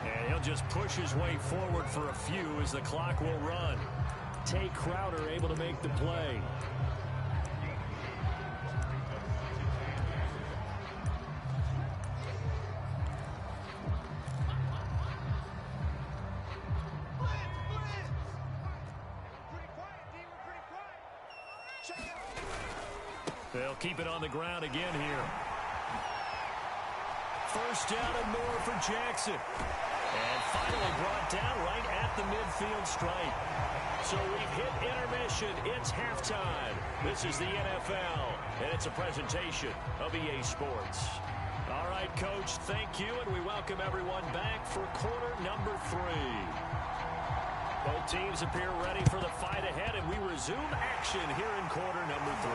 And he'll just push his way forward for a few as the clock will run. Tay Crowder able to make the play. They'll keep it on the ground again here. First down and more for Jackson. And finally brought down right at the midfield stripe. So we've hit intermission. It's halftime. This is the NFL, and it's a presentation of EA Sports. All right, Coach, thank you, and we welcome everyone back for quarter number 3. Both teams appear ready for the fight ahead, and we resume action here in quarter number 3.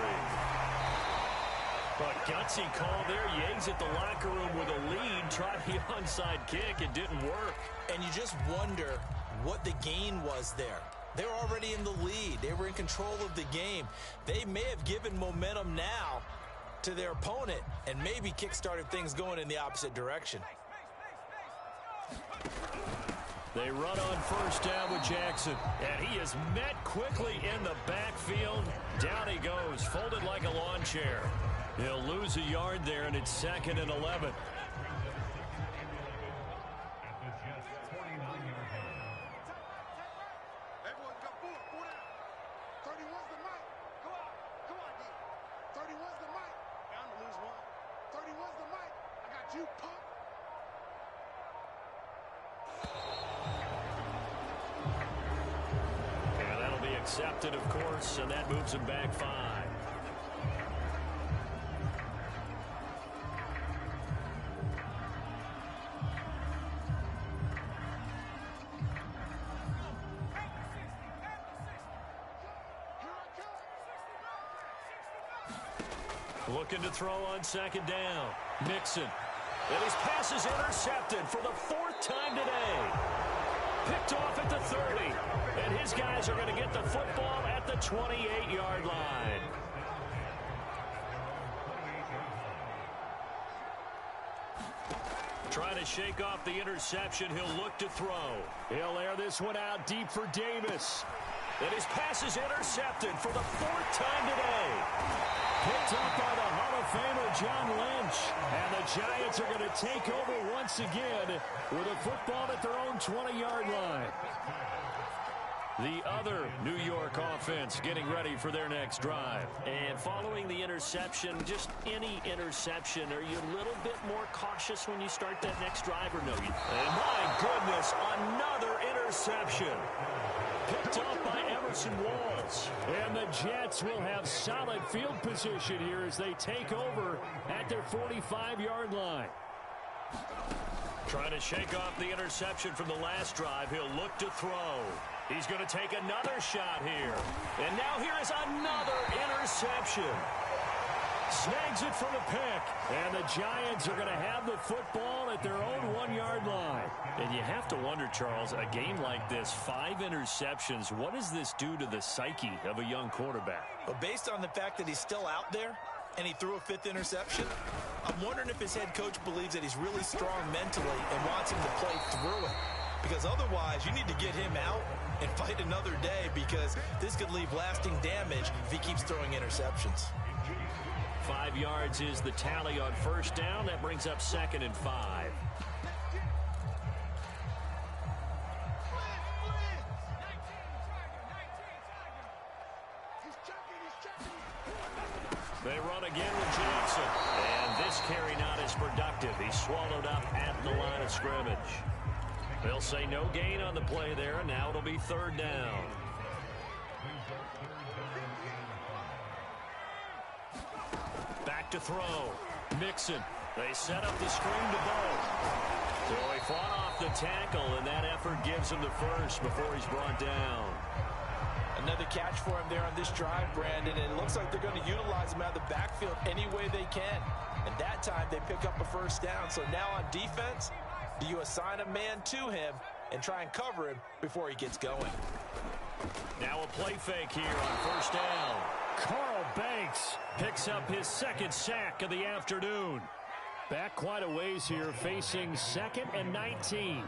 But gutsy call there. Yates at the locker room with a lead. Tried the onside kick. It didn't work. And you just wonder what the gain was there. They're already in the lead. They were in control of the game. They may have given momentum now to their opponent and maybe kick-started things going in the opposite direction. They run on first down with Jackson. And he is met quickly in the backfield. Down he goes, folded like a lawn chair. He'll lose a yard there, and it's 2nd and 11. Everyone come forward. 31's the mic. Come on, D. 31's the mic. I'm going to lose one. 31's the mic. I got you, punk. Accepted, of course, and that moves him back 5. Looking to throw on second down. Mixon. And his pass is intercepted for the 4th time today. Picked off at the 30. And his guys are going to get the football at the 28-yard line. Trying to shake off the interception. He'll look to throw. He'll air this one out deep for Davis. And his pass is intercepted for the 4th time today. Picked up by the Hall of Famer John Lynch. And the Giants are going to take over once again with a football at their own 20-yard line. The other New York offense getting ready for their next drive. And following the interception, just any interception, are you a little bit more cautious when you start that next drive or no? And my goodness, another interception. Picked off by Emerson Walls. And the Jets will have solid field position here as they take over at their 45-yard line. Trying to shake off the interception from the last drive. He'll look to throw. He's going to take another shot here. And now here is another interception. Snags it for the pick. And the Giants are going to have the football at their own 1-yard line. And you have to wonder, Charles, a game like this, 5 interceptions, what does this do to the psyche of a young quarterback? But based on the fact that he's still out there and he threw a 5th interception, I'm wondering if his head coach believes that he's really strong mentally and wants him to play through it. Because otherwise, you need to get him out and fight another day, because this could leave lasting damage if he keeps throwing interceptions. 5 yards is the tally on first down. That brings up 2nd and 5. They run again with Jackson. And this carry not as productive. He's swallowed up at the line of scrimmage. They'll say no gain on the play there, and now it'll be 3rd down. Back to throw. Mixon. They set up the screen to Bo. So he fought off the tackle, and that effort gives him the first before he's brought down. Another catch for him there on this drive, Brandon, and it looks like they're going to utilize him out of the backfield any way they can. And that time they pick up a first down. So now on defense, do you assign a man to him and try and cover him before he gets going? Now a play fake here on first down. Carl Banks picks up his 2nd sack of the afternoon. Back quite a ways here, facing 2nd and 19.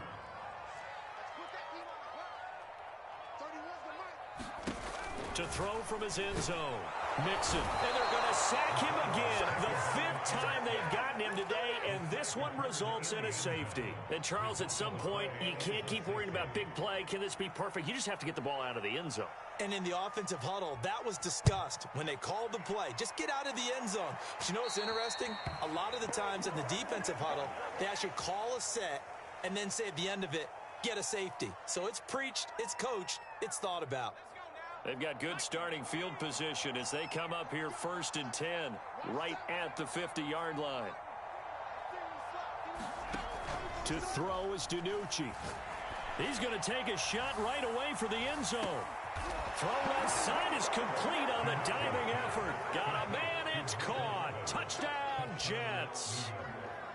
To throw from his end zone. Mixon. And they're going to sack him again. The 5th time they've gotten him today, and this one results in a safety. And Charles, at some point, you can't keep worrying about big play. Can this be perfect? You just have to get the ball out of the end zone. And in the offensive huddle, that was discussed when they called the play. Just get out of the end zone. But you know what's interesting? A lot of the times in the defensive huddle, they actually call a set and then say at the end of it, get a safety. So it's preached, it's coached, it's thought about. They've got good starting field position as they come up here 1st and 10, right at the 50-yard line. To throw is DiNucci. He's going to take a shot right away for the end zone. Throw left side is complete on the diving effort. Got a man, it's caught. Touchdown, Jets.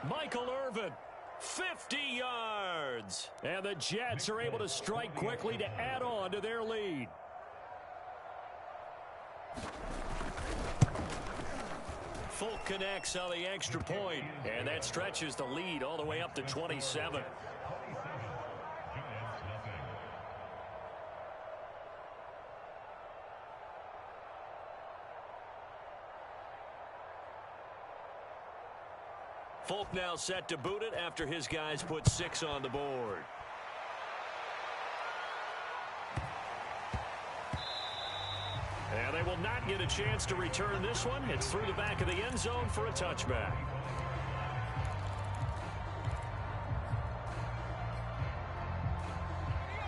Michael Irvin, 50 yards. And the Jets are able to strike quickly to add on to their lead. Folk connects on the extra point, and that stretches the lead all the way up to 27. Folk now set to boot it after his guys put 6 on the board. And they will not get a chance to return this one. It's through the back of the end zone for a touchback.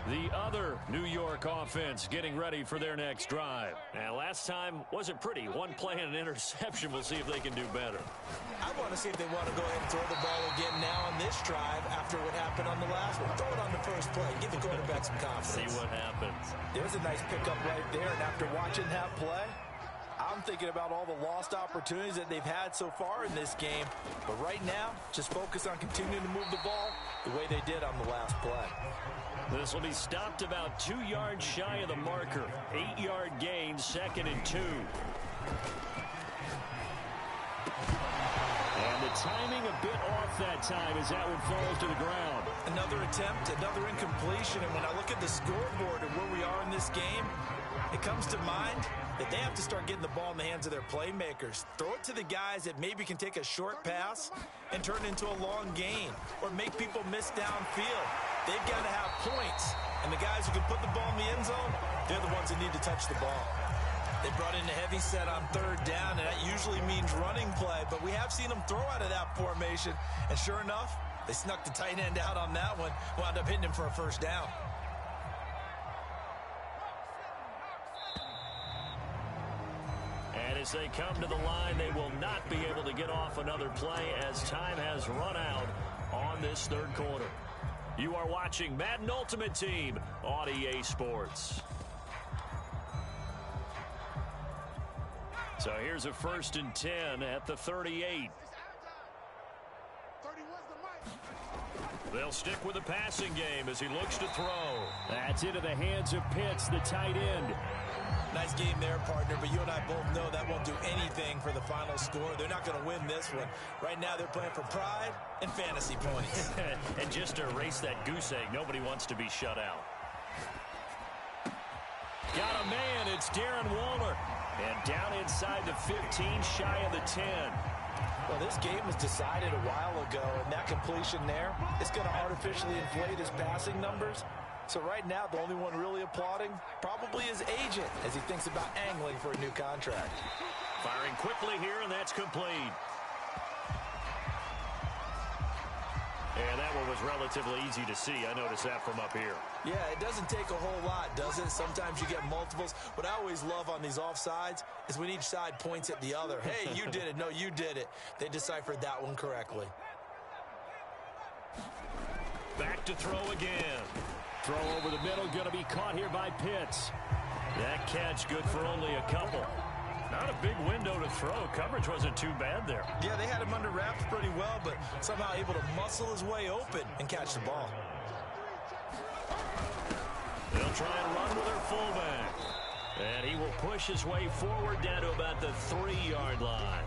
The other New York offense getting ready for their next drive. And last time wasn't pretty. One play and an interception. We'll see if they can do better. I want to see if they want to go ahead and throw the ball again now on this drive after what happened on the last one. Throw it on the first play. Give the quarterback some confidence. See what happens. There's a nice pickup right there. And after watching that play, I'm thinking about all the lost opportunities that they've had so far in this game. But right now, just focus on continuing to move the ball the way they did on the last play. This will be stopped about 2 yards shy of the marker. 8-yard gain, 2nd and 2. And the timing a bit off that time as that one falls to the ground. Another attempt, another incompletion. And when I look at the scoreboard and where we are in this game, it comes to mind that they have to start getting the ball in the hands of their playmakers. Throw it to the guys that maybe can take a short pass and turn it into a long gain or make people miss downfield. They've got to have points. And the guys who can put the ball in the end zone, they're the ones that need to touch the ball. They brought in a heavy set on 3rd down, and that usually means running play. But we have seen them throw out of that formation. And sure enough, they snuck the tight end out on that one, wound up hitting him for a 1st down. And as they come to the line, they will not be able to get off another play as time has run out on this 3rd quarter. You are watching Madden Ultimate Team on EA Sports. So here's a 1st and 10 at the 38. They'll stick with the passing game as he looks to throw. That's into the hands of Pitts, the tight end. Nice game there, partner, but you and I both know that won't do anything for the final score. They're not going to win this one. Right now, they're playing for pride and fantasy points. And just to erase that goose egg, nobody wants to be shut out. Got a man, it's Darren Waller. And down inside the 15, shy of the 10. Well, this game was decided a while ago, and that completion there is going to artificially inflate his passing numbers. So right now, the only one really applauding probably his agent as he thinks about angling for a new contract. Firing quickly here, and that's complete. And that one was relatively easy to see. I noticed that from up here. Yeah, it doesn't take a whole lot, does it? Sometimes you get multiples. What I always love on these offsides is when each side points at the other. Hey, you did it. No, you did it. They deciphered that one correctly. Back to throw again. Throw over the middle, going to be caught here by Pitts. That catch good for only a couple. Not a big window to throw. Coverage wasn't too bad there. Yeah, they had him under wraps pretty well, but somehow able to muscle his way open and catch the ball. They'll try and run with their fullback. And he will push his way forward down to about the 3-yard line.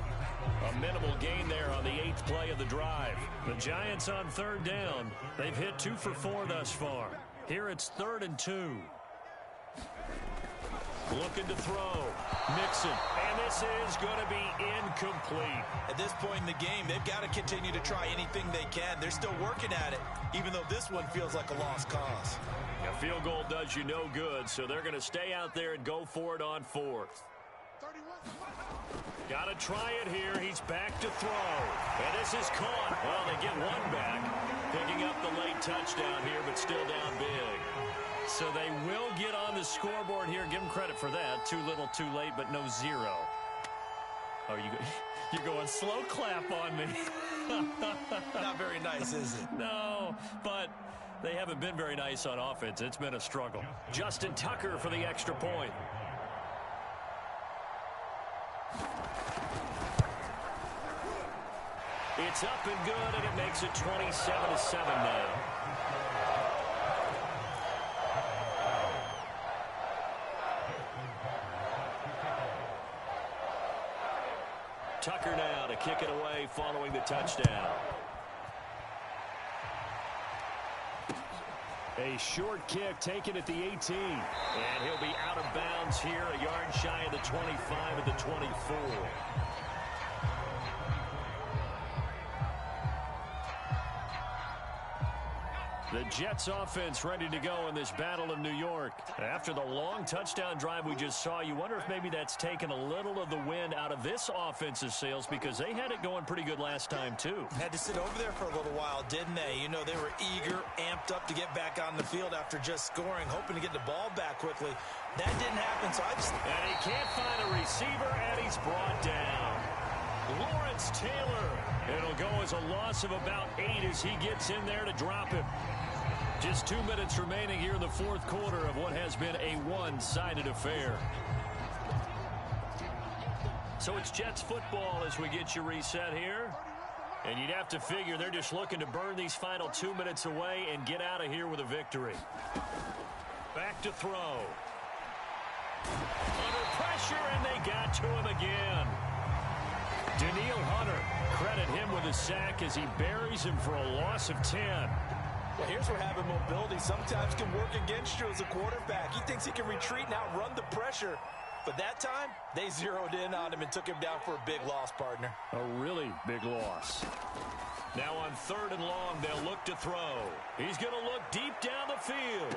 A minimal gain there on the 8th play of the drive. The Giants on 3rd down. They've hit 2 for 4 thus far. Here it's 3rd and 2. Looking to throw. Mixon. And this is going to be incomplete. At this point in the game, they've got to continue to try anything they can. They're still working at it, even though this one feels like a lost cause. A field goal does you no good, so they're going to stay out there and go for it on 4th. Got to try it here. He's back to throw. And this is caught. Well, they get one back. Picking up the late touchdown here, but still down big. So they will get on the scoreboard here. Give them credit for that. Too little, too late, but no 0. Oh, you're going slow clap on me. Not very nice, is it? No, but they haven't been very nice on offense. It's been a struggle. Justin Tucker for the extra point. It's up and good, and it makes it 27-7 now. Tucker now to kick it away following the touchdown. A short kick taken at the 18. And he'll be out of bounds here, a yard shy of the 25 at the 24. The Jets offense ready to go in this battle of New York. After the long touchdown drive we just saw, you wonder if maybe that's taken a little of the wind out of this offense's sails because they had it going pretty good last time too. Had to sit over there for a little while, didn't they? You know, they were eager, amped up to get back on the field after just scoring, hoping to get the ball back quickly. That didn't happen, so And he can't find a receiver, and he's brought down. Lawrence Taylor. It'll go as a loss of about 8 as he gets in there to drop him. Just 2 minutes remaining here in the fourth quarter of what has been a one-sided affair. So it's Jets football as we get you reset here. And you'd have to figure they're just looking to burn these final 2 minutes away and get out of here with a victory. Back to throw. Under pressure, and they got to him again. Danielle Hunter, credit him with a sack as he buries him for a loss of 10. Well, here's where having mobility sometimes can work against you as a quarterback. He thinks he can retreat and outrun the pressure. But that time, they zeroed in on him and took him down for a big loss, partner. A really big loss. Now on 3rd and long, they'll look to throw. He's going to look deep down the field.